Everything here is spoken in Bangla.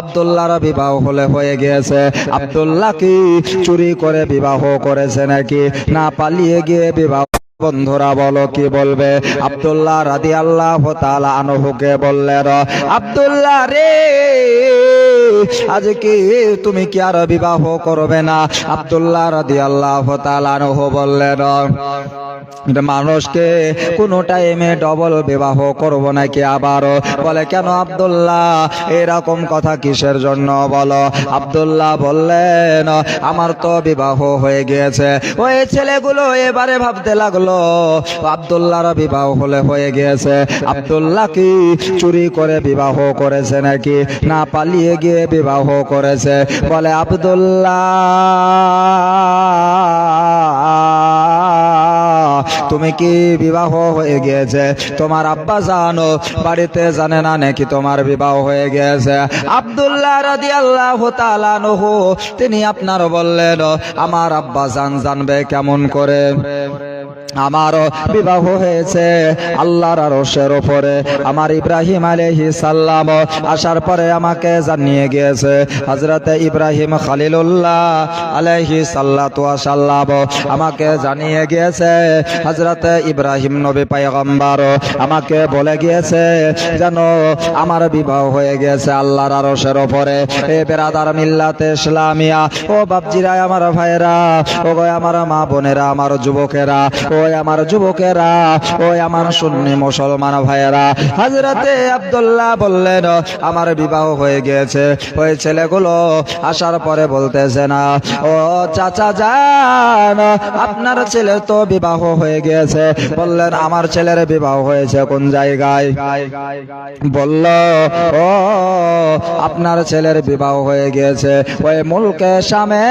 আব্দুল্লাহর বিবাহ হয়ে গিয়েছে। আব্দুল্লাহ কি চুরি করে বিবাহ করেছে নাকি না পালিয়ে গিয়ে বিবাহ? বন্ধুরা বলো কি বলবে? আব্দুল্লাহ রাদিয়াল্লাহু তাআলা আনহুকে বললেন, আব্দুল্লাহ রে, আজকে তুমি কি আর বিবাহ করবে না? আব্দুল্লাহ রাদিয়াল্লাহু তাআলা আনহু বললেন, মানুষকে কোন টাইমে ডবল বিবাহ করব নাকি আবার? বলে, কেন আব্দুল্লাহ এরকম কথা কিসের জন্য বলো? আব্দুল্লাহ বললেন, আমার তো বিবাহ হয়ে গিয়েছে। ওই ছেলেগুলো এবারে ভাবতে লাগলো আব্দুল্লাহর বিবাহ হয়ে গিয়েছে, আব্দুল্লাহ কি চুরি করে বিবাহ করেছে নাকি না পালিয়ে গিয়ে বিবাহ করেছে? বলে, আব্দুল্লাহ তুমি কি বিবাহ হয়ে গিয়েছে? তোমার আব্বা জানো বাড়িতে জানে না নাকি তোমার বিবাহ হয়ে গিয়েছে? আব্দুল্লাহ রাদিয়াল্লাহু তাআলা আনহু তিনি আপনার বললেন, আমার আব্বা জানবে কেমন করে? আমার বিবাহ হয়েছে আল্লাহর আরশের উপরে। আমার ইব্রাহিম আলাইহিস সালাম আসার পরে আমাকে জানিয়ে গিয়েছে, হযরতে ইব্রাহিম খলিলুল্লাহ আলাইহিস সালাতু ওয়া সালাম আমাকে জানিয়ে গিয়েছে, হযরতে ইব্রাহিম নবী পয়গম্বর আমাকে বলে গিয়েছে যেন আমার বিবাহ হয়ে গেছে আল্লাহর আরশের উপরে। এ বেরাদার মিল্লাতে ইসলামিয়া, ও বাপজিরা, আমার ভাইরা, ও আমার মা বোনেরা, আমার যুবকেরা, ওই আমার যুবকেরা, ওই আমার সুন্নি মুসলমান ভাইয়েরা, হযরতে আব্দুল্লাহ বললেন, আমার বিবাহ হয়ে গিয়েছে। ওই ছেলেগুলো আসার পরে বলতেছে না, ও চাচা যান, আপনার ছেলে তো বিবাহ হয়ে গিয়েছে। বললেন, আমার ছেলের বিবাহ হয়েছে কোন জায়গায়? বলল, ও আপনার ছেলের বিবাহ হয়ে গিয়েছে ওই মুলকে শামে।